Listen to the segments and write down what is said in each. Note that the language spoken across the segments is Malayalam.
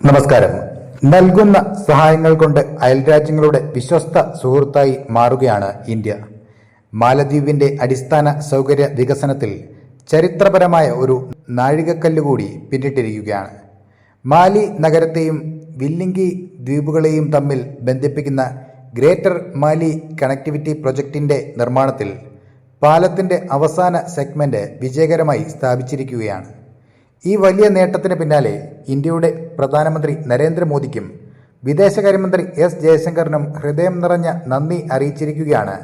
നമസ്കാരം. നൽകുന്ന സഹായങ്ങൾ കൊണ്ട് അയൽരാജ്യങ്ങളുടെ വിശ്വസ്ത സുഹൃത്തായി മാറുകയാണ് ഇന്ത്യ. മാലദ്വീപിന്റെ അടിസ്ഥാന സൗകര്യ വികസനത്തിൽ ചരിത്രപരമായ ഒരു നാഴികക്കല്ലുകൂടി പിന്നിട്ടിരിക്കുകയാണ്. മാലി നഗരത്തെയും വില്ലിംഗി ദ്വീപുകളെയും തമ്മിൽ ബന്ധിപ്പിക്കുന്ന ഗ്രേറ്റർ മാലി കണക്ടിവിറ്റി പ്രൊജക്ടിന്റെ നിർമ്മാണത്തിൽ പാലത്തിന്റെ അവസാന സെഗ്മെന്റ് വിജയകരമായി സ്ഥാപിച്ചിരിക്കുകയാണ്. ഈ വലിയ നേട്ടത്തിന് പിന്നാലെ ഇന്ത്യയുടെ പ്രധാനമന്ത്രി നരേന്ദ്രമോദിക്കും വിദേശകാര്യമന്ത്രി എസ് ജയശങ്കറിനും ഹൃദയം നിറഞ്ഞ നന്ദി അറിയിച്ചിരിക്കുകയാണ്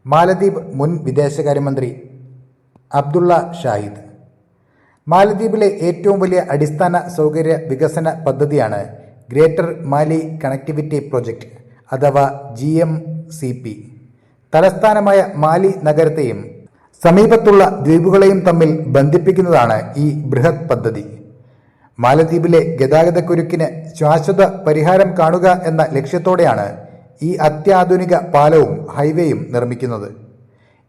മാലദ്വീപ് മുൻ വിദേശകാര്യമന്ത്രി അബ്ദുള്ള ഷാഹിദ്. മാലദ്വീപിലെ ഏറ്റവും വലിയ അടിസ്ഥാന സൗകര്യ വികസന പദ്ധതിയാണ് ഗ്രേറ്റർ മാലി കണക്ടിവിറ്റി പ്രൊജക്ട് അഥവാ GMCP. തലസ്ഥാനമായ മാലി നഗരത്തെയും സമീപത്തുള്ള ദ്വീപുകളെയും തമ്മിൽ ബന്ധിപ്പിക്കുന്നതാണ് ഈ ബൃഹത് പദ്ധതി. മാലദ്വീപിലെ ഗതാഗതക്കുരുക്കിന് ശാശ്വത പരിഹാരം കാണുക എന്ന ലക്ഷ്യത്തോടെയാണ് ഈ അത്യാധുനിക പാലവും ഹൈവേയും നിർമ്മിക്കുന്നത്.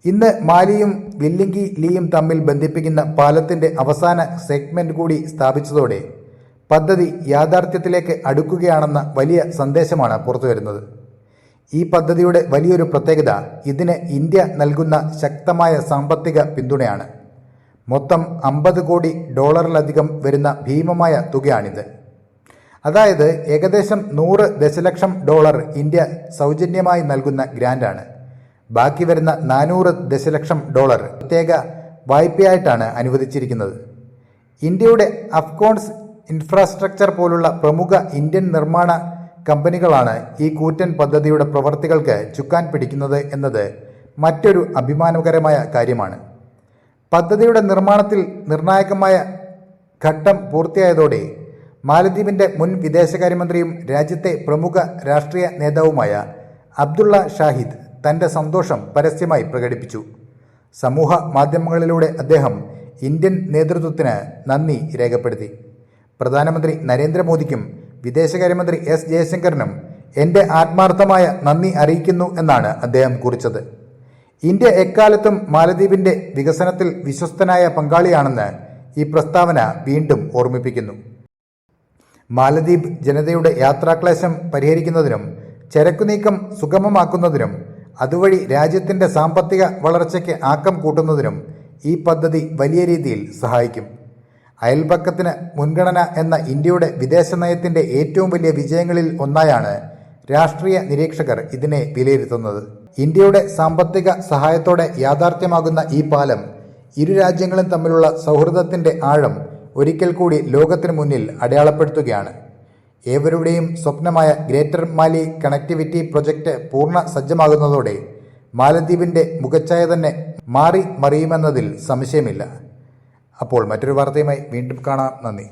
ഇന്ന് മാലിയും വില്ലിംഗി ലീയും തമ്മിൽ ബന്ധിപ്പിക്കുന്ന പാലത്തിന്റെ അവസാന സെഗ്മെന്റ് കൂടി സ്ഥാപിച്ചതോടെ പദ്ധതി യാഥാർത്ഥ്യത്തിലേക്ക് അടുക്കുകയാണെന്ന വലിയ സന്ദേശമാണ് പുറത്തുവരുന്നത്. ഈ പദ്ധതിയുടെ വലിയൊരു പ്രത്യേകത ഇതിന് ഇന്ത്യ നൽകുന്ന ശക്തമായ സാമ്പത്തിക പിന്തുണയാണ്. മൊത്തം $50 കോടി വരുന്ന ഭീമമായ തുകയാണിത്. അതായത് ഏകദേശം $100 ദശലക്ഷം ഇന്ത്യ സൗജന്യമായി നൽകുന്ന ഗ്രാന്റാണ്. ബാക്കി വരുന്ന $400 ദശലക്ഷം പ്രത്യേക വായ്പയായിട്ടാണ് അനുവദിച്ചിരിക്കുന്നത്. ഇന്ത്യയുടെ അഫ്കോൺസ് ഇൻഫ്രാസ്ട്രക്ചർ പോലുള്ള പ്രമുഖ ഇന്ത്യൻ നിർമ്മാണ കമ്പനികളാണ് ഈ കൂറ്റൻ പദ്ധതിയുടെ പ്രവർത്തികൾക്ക് ചുക്കാൻ പിടിക്കുന്നത് എന്നത് മറ്റൊരു അഭിമാനകരമായ കാര്യമാണ്. പദ്ധതിയുടെ നിർമ്മാണത്തിൽ നിർണായകമായ ഘട്ടം പൂർത്തിയായതോടെ മാലദ്വീപിന്റെ മുൻ വിദേശകാര്യമന്ത്രിയും രാജ്യത്തെ പ്രമുഖ രാഷ്ട്രീയ നേതാവുമായ അബ്ദുള്ള ഷാഹിദ് തന്റെ സന്തോഷം പരസ്യമായി പ്രകടിപ്പിച്ചു. സമൂഹ മാധ്യമങ്ങളിലൂടെ അദ്ദേഹം ഇന്ത്യൻ നേതൃത്വത്തിന് നന്ദി രേഖപ്പെടുത്തി. പ്രധാനമന്ത്രി നരേന്ദ്രമോദിക്കും വിദേശകാര്യമന്ത്രി എസ് ജയശങ്കറിനും എൻ്റെ ആത്മാർത്ഥമായ നന്ദി അറിയിക്കുന്നു എന്നാണ് അദ്ദേഹം കുറിച്ചത്. ഇന്ത്യ എക്കാലത്തും മാലദ്വീപിന്റെ വികസനത്തിൽ വിശ്വസ്തനായ പങ്കാളിയാണെന്ന് ഈ പ്രസ്താവന വീണ്ടും ഓർമ്മിപ്പിക്കുന്നു. മാലദ്വീപ് ജനതയുടെ യാത്രാക്ലേശം പരിഹരിക്കുന്നതിനും ചരക്കുനീക്കം സുഗമമാക്കുന്നതിനും അതുവഴി രാജ്യത്തിന്റെ സാമ്പത്തിക വളർച്ചയ്ക്ക് ആക്കം കൂട്ടുന്നതിനും ഈ പദ്ധതി വലിയ രീതിയിൽ സഹായിക്കും. അയൽപക്കത്തിന് മുൻഗണന എന്ന ഇന്ത്യയുടെ വിദേശ നയത്തിന്റെ ഏറ്റവും വലിയ വിജയങ്ങളിൽ ഒന്നായാണ് രാഷ്ട്രീയ നിരീക്ഷകർ ഇതിനെ വിലയിരുത്തുന്നത്. ഇന്ത്യയുടെ സാമ്പത്തിക സഹായത്തോടെ യാഥാർത്ഥ്യമാകുന്ന ഈ പാലം ഇരു രാജ്യങ്ങളും തമ്മിലുള്ള സൗഹൃദത്തിന്റെ ആഴം ഒരിക്കൽ കൂടി ലോകത്തിനു മുന്നിൽ അടയാളപ്പെടുത്തുകയാണ്. ഏവരുടെയും സ്വപ്നമായ ഗ്രേറ്റർ മാലി കണക്ടിവിറ്റി പ്രൊജക്ട് പൂർണ്ണ സജ്ജമാകുന്നതോടെ മാലദ്വീപിന്റെ മുഖച്ഛായ തന്നെ മാറി മറിയുമെന്നതിൽ സംശയമില്ല. അപ്പോൾ മറ്റൊരു വാർത്തയുമായി വീണ്ടും കാണാം. നന്ദി.